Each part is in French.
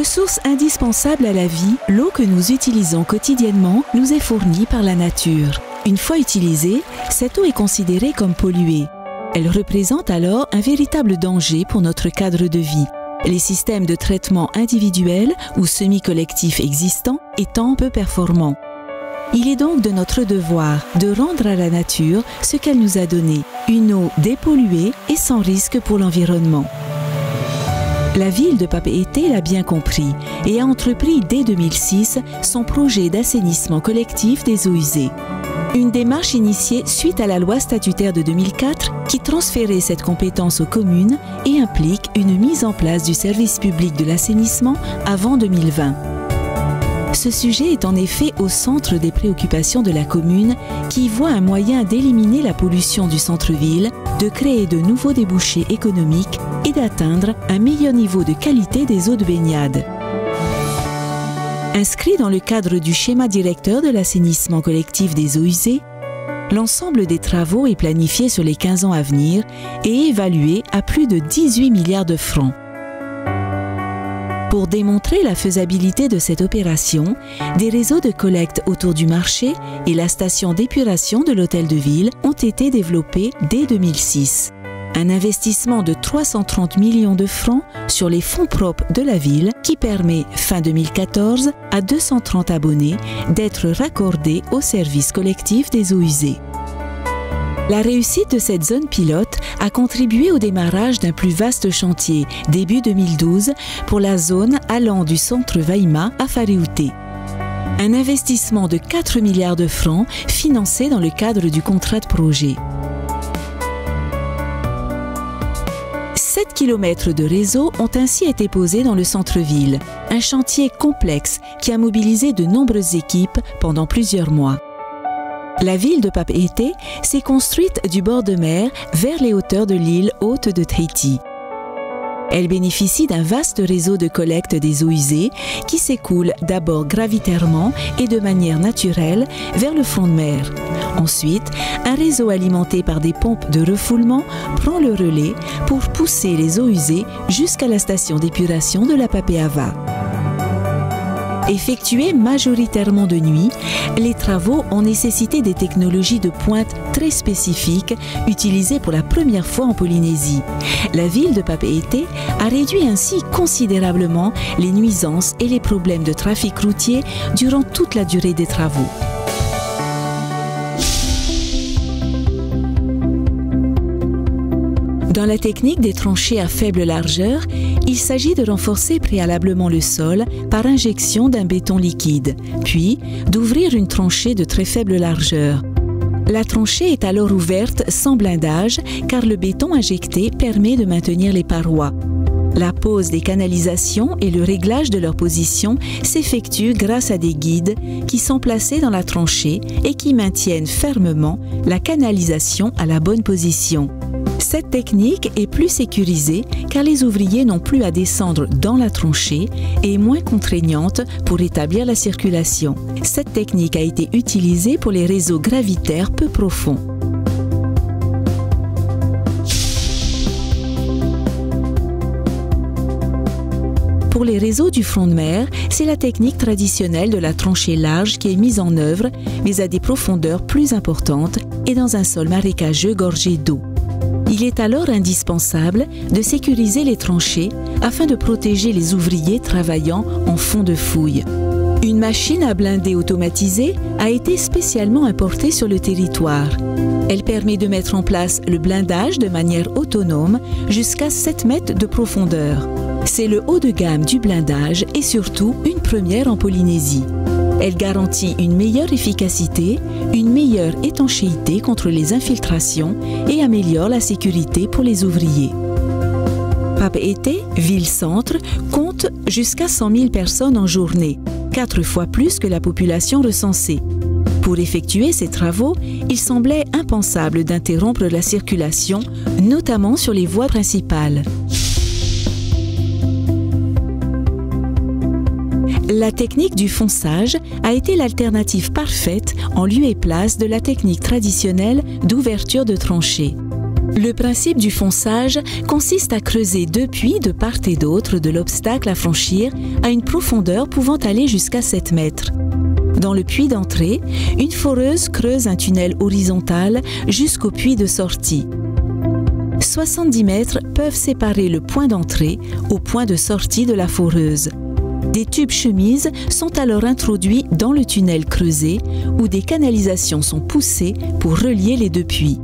Ressource indispensable à la vie, l'eau que nous utilisons quotidiennement nous est fournie par la nature. Une fois utilisée, cette eau est considérée comme polluée. Elle représente alors un véritable danger pour notre cadre de vie, les systèmes de traitement individuels ou semi-collectifs existants étant peu performants. Il est donc de notre devoir de rendre à la nature ce qu'elle nous a donné, une eau dépolluée et sans risque pour l'environnement. La ville de Papeete l'a bien compris et a entrepris dès 2006 son projet d'assainissement collectif des eaux usées. Une démarche initiée suite à la loi statutaire de 2004 qui transférait cette compétence aux communes et implique une mise en place du service public de l'assainissement avant 2020. Ce sujet est en effet au centre des préoccupations de la commune qui voit un moyen d'éliminer la pollution du centre-ville, de créer de nouveaux débouchés économiques et d'atteindre un meilleur niveau de qualité des eaux de baignade. Inscrit dans le cadre du schéma directeur de l'assainissement collectif des eaux usées, l'ensemble des travaux est planifié sur les 15 ans à venir et évalué à plus de 18 milliards de francs. Pour démontrer la faisabilité de cette opération, des réseaux de collecte autour du marché et la station d'épuration de l'hôtel de ville ont été développés dès 2006. Un investissement de 330 millions de francs sur les fonds propres de la ville qui permet, fin 2014, à 230 abonnés d'être raccordés au service collectif des eaux usées. La réussite de cette zone pilote a contribué au démarrage d'un plus vaste chantier, début 2012, pour la zone allant du centre Waima à Fariouté. Un investissement de 4 milliards de francs financé dans le cadre du contrat de projet. 7 km de réseau ont ainsi été posés dans le centre-ville, un chantier complexe qui a mobilisé de nombreuses équipes pendant plusieurs mois. La ville de Papeete s'est construite du bord de mer vers les hauteurs de l'île haute de Tahiti. Elle bénéficie d'un vaste réseau de collecte des eaux usées qui s'écoule d'abord gravitairement et de manière naturelle vers le front de mer. Ensuite, un réseau alimenté par des pompes de refoulement prend le relais pour pousser les eaux usées jusqu'à la station d'épuration de la Papeava. Effectués majoritairement de nuit, les travaux ont nécessité des technologies de pointe très spécifiques utilisées pour la première fois en Polynésie. La ville de Papeete a réduit ainsi considérablement les nuisances et les problèmes de trafic routier durant toute la durée des travaux. Dans la technique des tranchées à faible largeur, il s'agit de renforcer préalablement le sol par injection d'un béton liquide, puis d'ouvrir une tranchée de très faible largeur. La tranchée est alors ouverte sans blindage car le béton injecté permet de maintenir les parois. La pose des canalisations et le réglage de leur position s'effectuent grâce à des guides qui sont placés dans la tranchée et qui maintiennent fermement la canalisation à la bonne position. Cette technique est plus sécurisée car les ouvriers n'ont plus à descendre dans la tranchée et est moins contraignante pour établir la circulation. Cette technique a été utilisée pour les réseaux gravitaires peu profonds. Pour les réseaux du front de mer, c'est la technique traditionnelle de la tranchée large qui est mise en œuvre, mais à des profondeurs plus importantes et dans un sol marécageux gorgé d'eau. Il est alors indispensable de sécuriser les tranchées afin de protéger les ouvriers travaillant en fond de fouille. Une machine à blinder automatisée a été spécialement importée sur le territoire. Elle permet de mettre en place le blindage de manière autonome jusqu'à 7 mètres de profondeur. C'est le haut de gamme du blindage et surtout une première en Polynésie. Elle garantit une meilleure efficacité, une meilleure étanchéité contre les infiltrations et améliore la sécurité pour les ouvriers. Papeete, ville-centre, compte jusqu'à 100 000 personnes en journée, 4 fois plus que la population recensée. Pour effectuer ces travaux, il semblait impensable d'interrompre la circulation, notamment sur les voies principales. La technique du fonçage a été l'alternative parfaite en lieu et place de la technique traditionnelle d'ouverture de tranchées. Le principe du fonçage consiste à creuser 2 puits de part et d'autre de l'obstacle à franchir à une profondeur pouvant aller jusqu'à 7 mètres. Dans le puits d'entrée, une foreuse creuse un tunnel horizontal jusqu'au puits de sortie. 70 mètres peuvent séparer le point d'entrée au point de sortie de la foreuse. Des tubes chemises sont alors introduits dans le tunnel creusé où des canalisations sont poussées pour relier les 2 puits.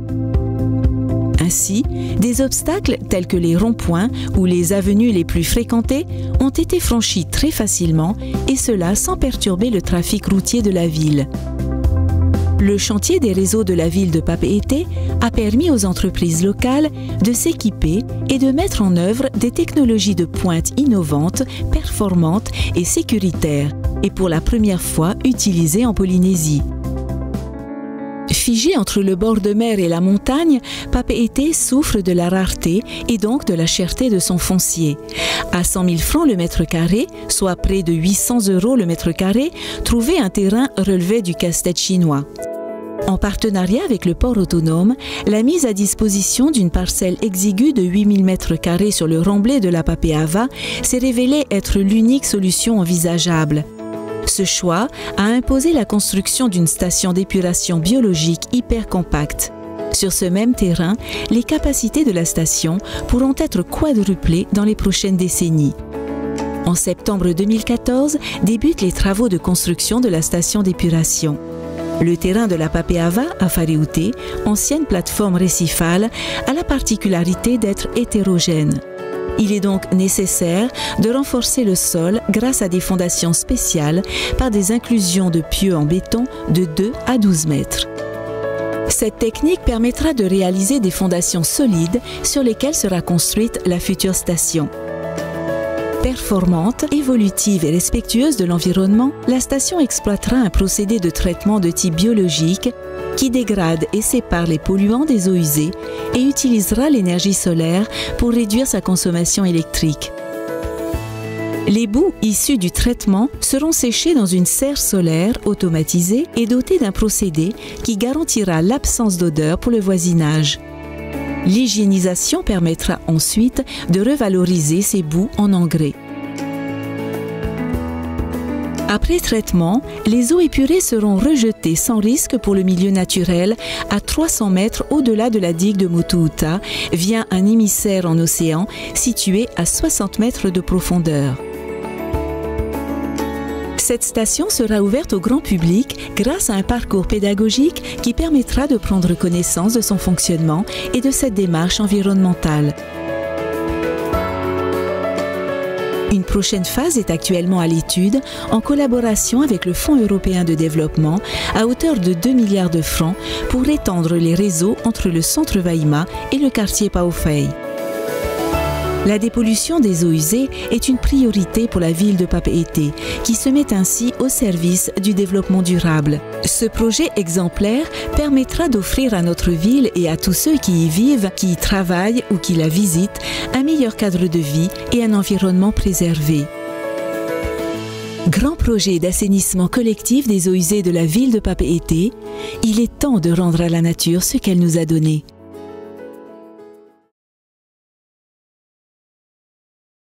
Ainsi, des obstacles tels que les ronds-points ou les avenues les plus fréquentées ont été franchis très facilement et cela sans perturber le trafic routier de la ville. Le chantier des réseaux de la ville de Papeete a permis aux entreprises locales de s'équiper et de mettre en œuvre des technologies de pointe innovantes, performantes et sécuritaires, et pour la première fois utilisées en Polynésie. Figé entre le bord de mer et la montagne, Papeete souffre de la rareté et donc de la cherté de son foncier. À 100 000 francs le mètre carré, soit près de 800 € le mètre carré, trouver un terrain relevait du casse-tête chinois. En partenariat avec le port autonome, la mise à disposition d'une parcelle exiguë de 8000 m² sur le remblai de la Papeava s'est révélée être l'unique solution envisageable. Ce choix a imposé la construction d'une station d'épuration biologique hyper compacte. Sur ce même terrain, les capacités de la station pourront être quadruplées dans les prochaines décennies. En septembre 2014, débutent les travaux de construction de la station d'épuration. Le terrain de la Papeava à Whareute, ancienne plateforme récifale, a la particularité d'être hétérogène. Il est donc nécessaire de renforcer le sol grâce à des fondations spéciales par des inclusions de pieux en béton de 2 à 12 mètres. Cette technique permettra de réaliser des fondations solides sur lesquelles sera construite la future station. Performante, évolutive et respectueuse de l'environnement, la station exploitera un procédé de traitement de type biologique qui dégrade et sépare les polluants des eaux usées et utilisera l'énergie solaire pour réduire sa consommation électrique. Les boues issues du traitement seront séchées dans une serre solaire automatisée et dotée d'un procédé qui garantira l'absence d'odeur pour le voisinage. L'hygiénisation permettra ensuite de revaloriser ces boues en engrais. Après traitement, les eaux épurées seront rejetées sans risque pour le milieu naturel à 300 mètres au-delà de la digue de Motuuta via un émissaire en océan situé à 60 mètres de profondeur. Cette station sera ouverte au grand public grâce à un parcours pédagogique qui permettra de prendre connaissance de son fonctionnement et de cette démarche environnementale. Une prochaine phase est actuellement à l'étude en collaboration avec le Fonds européen de développement à hauteur de 2 milliards de francs pour étendre les réseaux entre le centre Waima et le quartier Paofei. La dépollution des eaux usées est une priorité pour la ville de Papeete, qui se met ainsi au service du développement durable. Ce projet exemplaire permettra d'offrir à notre ville et à tous ceux qui y vivent, qui y travaillent ou qui la visitent, un meilleur cadre de vie et un environnement préservé. Grand projet d'assainissement collectif des eaux usées de la ville de Papeete, il est temps de rendre à la nature ce qu'elle nous a donné.